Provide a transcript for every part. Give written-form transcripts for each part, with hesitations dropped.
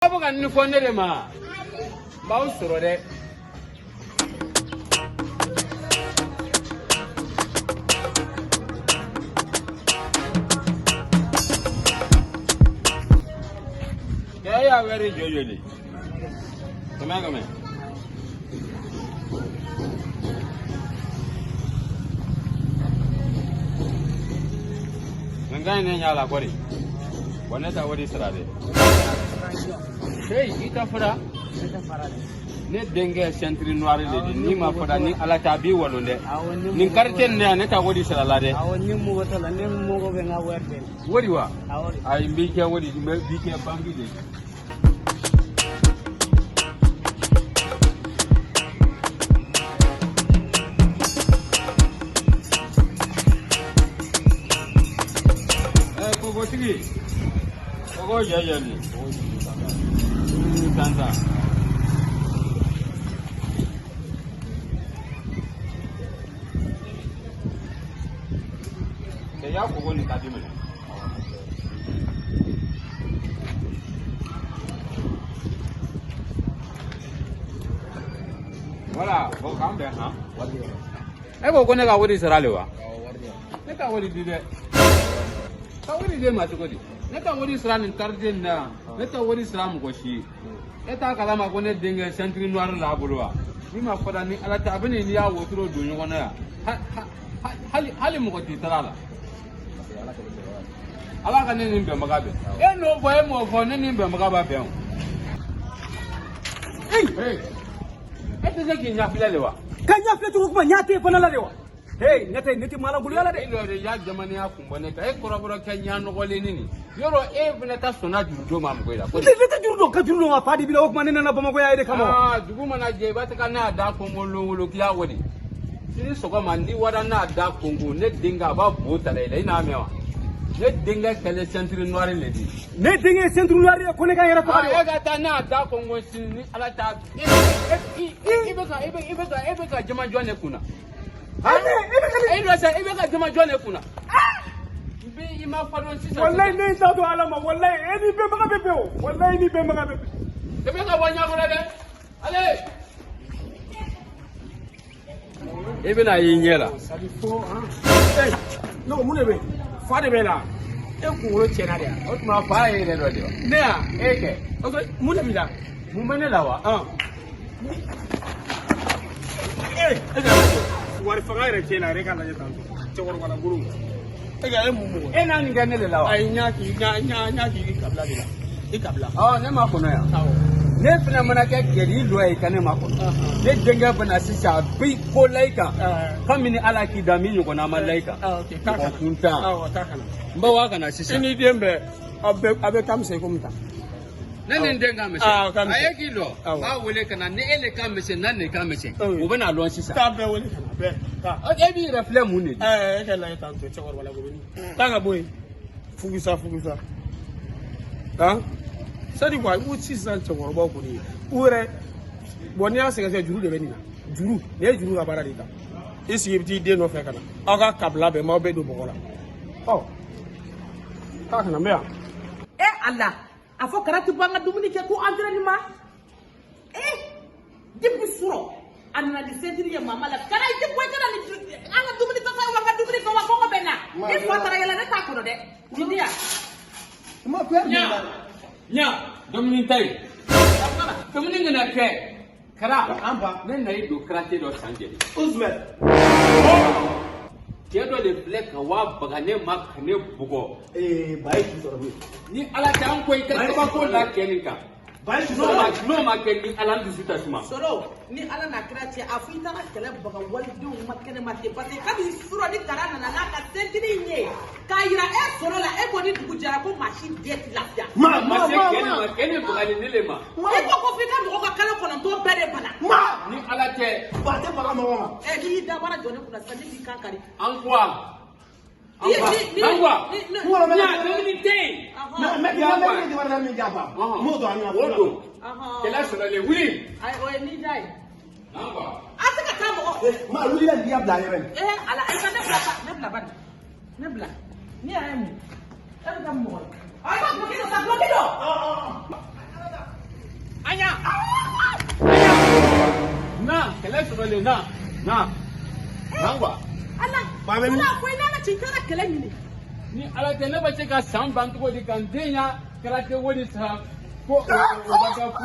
Abukan ni fonde de ma. Ba usoro de. Ya very jojoli. Come. Ngai ne nyala kwari. Waneta wadi sarade. Hey, ita fura. Ne denge centre noir le ni ma fura ni ala tabi walonde. Ni karten ne ne ta wadi saralade. Awoni mu goto la ne mu go be nga werde. Wadi wa? Ay mbike wadi mbike bangi de. Kogo jajali. Tanta. Ya kogo ni kadime. Voilà, bon kambe ha. E ko ne ka wodi sarale wa? Ne ka wodi dide. Ka wodi de ma tukodi. Ne ka wodi sira nin karden na ne ta wodi sira mu goshi e ta kala ma ko ne dinga centre noir la bolwa ni ma foda ni ala ta bane ni ya wotro do nyo na ya hali mu ko ti tarala ala ka ne ni be magabe e no boy mo fo ne ni be magaba be hey e te je nya fila lewa Kan ya file turu kuma nya te fana la lewa. Hey, neti mala bulu yala de. Ilo de ya jamani ya kumbone ka e koraboro kenya no gole nini. Yoro e bneta sona judo ma mgoila. Leta judo ka judo ma fadi bila okma nena na bamako ya ide kama. Ah, dugu mana je ba ta kana da kongo longolo kiya wodi. Sini soka mandi wada na da kongo ne dinga ba bota le ina mewa. Ne dinga kale centre noir le di. Ne dinga centre noir ko ne ka yara ko. Ah, ga ta na da kongo sini ala ta. Ibe ka jama jone kuna. Ibe ka jama jone kuna. Bi ima fadon sisa. Wallahi ne ta to alama wallahi eni be maka bebe o. Wallahi ni be maka bebe. Ibe ka wanya gora de. Ale. Ibe na yinyela. Sabi fo eh. No mune be. Fa de be la. E ku woro chena de. O tuma fa ye de do de. Ne a Eke. o mune bi la. Mu mene la wa. Wari fanga yɛrɛ cɛ la yɛrɛ ka lajɛ tan cɛkɔrɔba bolo e ka e mun mɔgɔ E na ni gane le la wa. ayi ɲa k'i kabila de la I kabila Ne ma kono ya. awɔ Ne fana mana kɛ gɛri dɔ ye ka ne ma kono. Ne denkɛ bana sisan bi ko layika. Kabini ala k'i da min ɲɔgɔnna ma layika. ok taa kana kuntan. awɔ taa kana N bɛ wa kana i sisan. ni den bɛɛ aw bɛ kan misɛn komi tan Ne ni n den ka misɛn. ka misɛn. A ye k'i dɔn. Awɔ. B'a wele ka na ni e le ka misɛn n'a ne ka misɛn. Awɔ. O bɛ n'a dɔn sisan. taa bɛɛ wele kana bɛɛ taa E b'i yɛrɛ filɛ mun de. e ka lajɛ tan cɛkɔrɔba la bolo taa ka bɔ yen fugusa sadi quoi u sisan cɛkɔrɔbaw kɔni u yɛrɛ bon n'i y'a sɛgɛsɛgɛ juru de bɛ nin na juru nin ye juru ka baara de ta I sigi I bɛ t'i den nɔfɛ ka na aw ka kabila bɛɛ m'aw bɛɛ don bɔgɔ la taa kana n bɛ yan. Allah a fɔ kara tɛ bɔ an ka dumuni kɛ ko entraînement depuis suro a nana ni centre ye mama la kara I tɛ bɔ kana ni an ka dumuni kɛ wa an ka dumuni kɛ wa kɔngɔ bɛ na ni fa taara yɛlɛ ne t'a kɔnɔ dɛ jindiya Nya dumuni ta ye. Dumuni kana kɛ. Kara ne na ye don karate dɔ san jɛ. Cɛ dɔ de filɛ ka wa baga ne ma ka ne bugɔ. Ni ala tɛ an ko I ka ko la kɛ nin kan. N'o ma kɛ ni ala dusu tasuma. sɔrɔ ni ala n'a kira cɛ a fɔ I taara kɛlɛ baga walidenw ma kɛnɛ ma ten parce que kabini suro ni kara nana n'a ka centre in ye k'a yira e sɔrɔ la e ko ni dugu jɛra ko maa si den tɛ lafiya. Ma se kɛ ne baga ni ne le ma. E ko f'i ka mɔgɔ ka kalo kɔnɔntɔn bɛɛ de bana. Ni ala tɛ. N'i y'i dabara jɔ ne kunna sisan ne b'i kan kari. An ko dumuni tɛ yen. O don. Kɛlɛ sɔrɔlen wuli. O ye ni da ye. An ko. A tɛ ka taa mɔgɔ. Ma wuli la n'i y'a bila a yɛrɛ ye. Ala i ka ne bila bani ne bila ni yɛrɛ ye mun e bɛ taa mɔgɔ la. A ka bloqué dɔ sa bloqué dɔ. Anya. Na, kele sɔrɔlen na. Nangwa. Ala. Ala ko ina na cinkara kele ɲini. Ni ala tɛ ne bɛ se ka san ban cogo di ka n den ya karate wari sara ko o bɛ ka fu.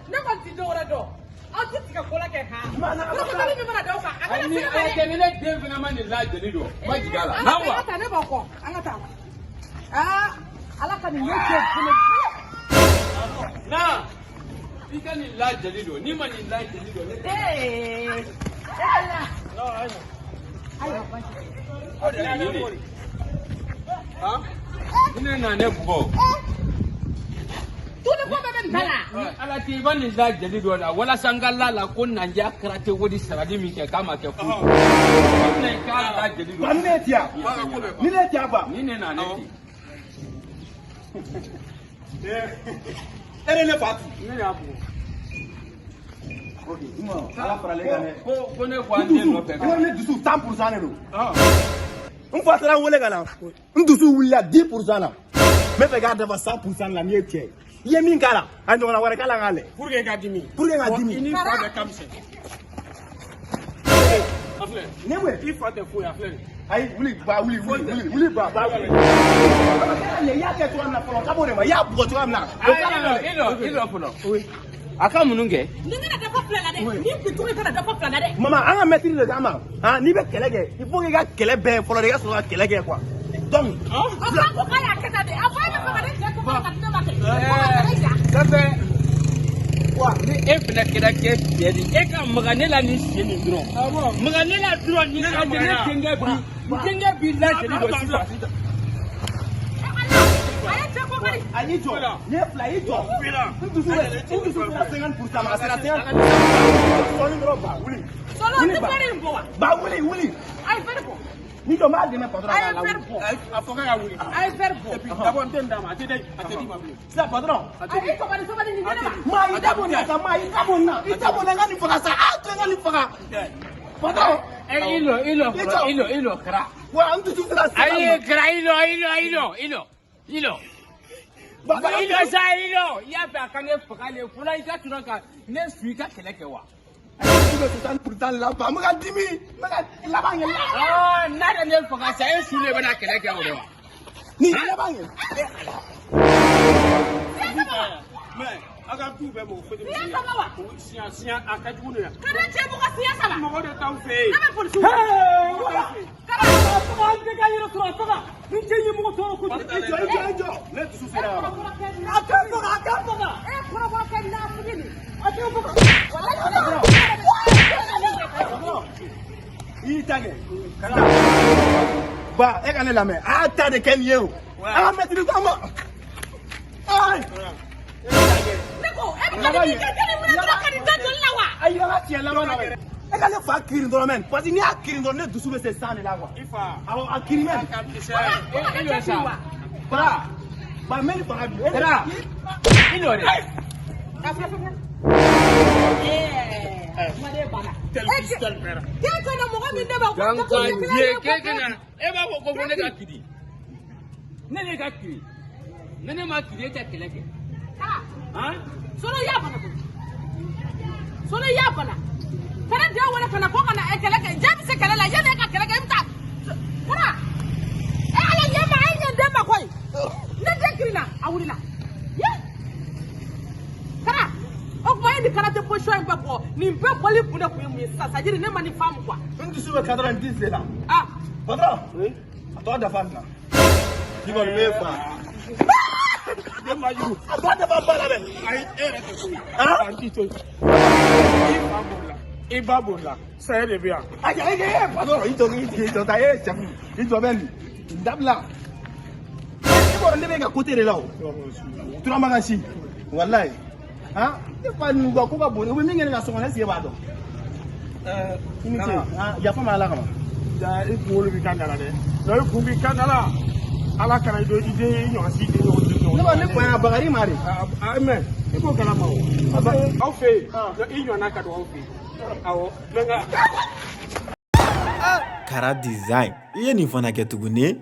Ne kɔni ti dɔwɛrɛ dɔn. Aw ti tigɛ ko la kɛ ha. Ne ko dɔnni min mana d'aw kan. A kana Ni se ka ala tɛ ni ne den fana ma nin lajɛli don. Ma jigin a la. Nangwa. An ka taa ne b'aw kɔ. An ka taa. Ala ka nin ɲɛ kɛ fana. Na. I ka nin lajɛli don. Ni ma nin lajɛli don. Ala. Ne na ne bugɔ. Tuni ko bɛ nin ta la. Ala tɛ i ba nin lajɛli dɔ la walasa n ka la la ko Nandiya karate wari sarali min kɛ k'a ma kɛ fu. Ne k'a lajɛli dɔ. Ni ne tiya. Ni ne tiya ba. Ni ne na ne ti. E ne fa tu. Ne y'a bugɔ. Ala faralen kan dɛ. Ko ne ko an den nɔfɛ. Ko ne dusu 100% de don. N fa taara n wele ka na. N dusu wulila 10% la. N bɛ fɛ k'a dafa 100% la n'i ye cɛ ye. I ye min k'a la a ɲɔgɔnna wɛrɛ k'a la n k'a lɛ. Pour que n ka dimi. Pour que n ka dimi. I ni fa bɛ kamisɛn. A filɛ. Ne ko I fa tɛ foyi a filɛ nin. ayi wuli ba wuli ba wuli. I y'a kɛ cogoya min na fɔlɔ k'abo de ma i y'a bugɔ cogoya min na. I lɔ fɔlɔ. A ka mun kɛ. Ni kana dafa fila la dɛ. Ni bitɔn kana dafa fila la dɛ. Mama an ka maître de k'an ma n'i bɛ kɛlɛ kɛ il faut que i ka kɛlɛ bɛɛ fɔlɔ de i ka sɔrɔ ka kɛlɛ kɛ quoi donc. A ko k'a y'a kɛ tan de a fɔ e bɛ fɛ ka ne cɛ ko ka di ne ma kɛ. Ni e fana kɛra kɛ cɛ di e ka maga ne la ni sen nin dɔrɔn. Maga ne la dɔrɔn ni ka jɛ ne denkɛ bi lajɛli dɔ sisan. A y'i jɔ ne fila y'i jɔ n dusu sera 50% ma a sera 50%. Sɔɔni dɔrɔn ba wuli. Sɔlɔ tɛ fɛn in bɔ wa. Ba wuli wuli. A ye fɛn bɔ. Ni dɔ b'a dɛmɛ patron A ye fɛn bɔ. A fɔ k'a ka wuli. A ye fɛn bɔ. D'abord n tɛ nin d'a ma a tɛ dɛ a tɛ d'i ma bilen. sisan patron. A ye sabali sabali nin di ne ma. maa i dabɔ nin na sa maa i dabɔ nin na i dabɔ nin na n ka nin faga sa to n ka nin faga. patron. I lɔ kɛra. wa n dusu sera 50%. Ayi kɛra i lɔ. I y'a fɛ a ka ne faga le fɔlɔ i ka tura ka ne su i ka kɛlɛ kɛ wa. a ye 60% laban n bɛ ka dimi n bɛ ka laban yɛlɛ. N'a tɛ ne faga sa e su ne bɛna kɛlɛ kɛ o de wa. ni laban yɛlɛ. A ka du bɛɛ m'o fɔ de. Siya saba wa. Siya a ka jugu ne la. Ka ne cɛ bɔ ka siya saba. Mɔgɔ de t'aw fɛ yen. Ne bɛ polisi. i jɔ ne dusu sera wa. i y'i ta kɛ. ba e ka ne lamɛn a y'a ta de kɛ nin ye o. an ka maître k'an ma. Ne ko e bɛ ka nin kɛ nin minɛ dɔrɔn ka nin da joli la wa. ayi an ka tiɲɛ laban na dɛ. e ka ne fa kirin dɔrɔn mɛ parce que n'i y'a kirin dɔrɔn ne dusu bɛ se 100 de la quoi. I fa. awɔ a kirin mɛ. Bara ba mɛ ni faga bi. Kɛra. I lɔ dɛ. E b'a fɔ ko ne ka kiri. Ne de ka kiri. Ne ma kiri e tɛ kɛlɛ kɛ. Solo y'a bana koyi. Solo y'a bana. Kana den wele kana ko kana kɛlɛ kɛ. Jaa bɛ se kɛlɛ la yanni e ka kɛlɛ kɛ i bɛ taa. Kara. Ala ɲɛ ma e ɲɛ den ma koyi. Ne den kirinna a wulila. Kara. O kuma e ni karate position in bɛɛ bɔ nin bɛɛ bɔli kun de kun ye mun ye sisan c'est à dire ne ma nin faamu quoi. n dusu bɛ 90 de la. patron a tɔ dafa nin na. k'i kɔni b'e fa. a tɔ dafa ba la dɛ. Ayi e yɛrɛ tɛ foyi. An t'i to yen. I ba b'o la. Saya de bɛ yan. ayi patron i jɔ ta e ye cɛfu i jɔ bɛ nin dabila. i bɔra ne bɛ ka côté de la o. turamagan si walayi. ne fa nin ko ka bon u bɛ min kɛ ne ka so kɔnɔ est-ce que e b'a dɔn. i ni ce yafa ma ala kama. Ja i kunkolo b'i kan da la dɛ. Non i kun b'i kan da la. Ala kana i den ɲɔgɔn si den ɲɔgɔn den ɲɔgɔn. ne b'a ne fa yan Bakari ma de. Mais i b'o kalama o. Aw fɛ yen. I ɲɔgɔnna ka don aw fɛ yen. Awɔ. Kara design i ye nin fana kɛ tuguni.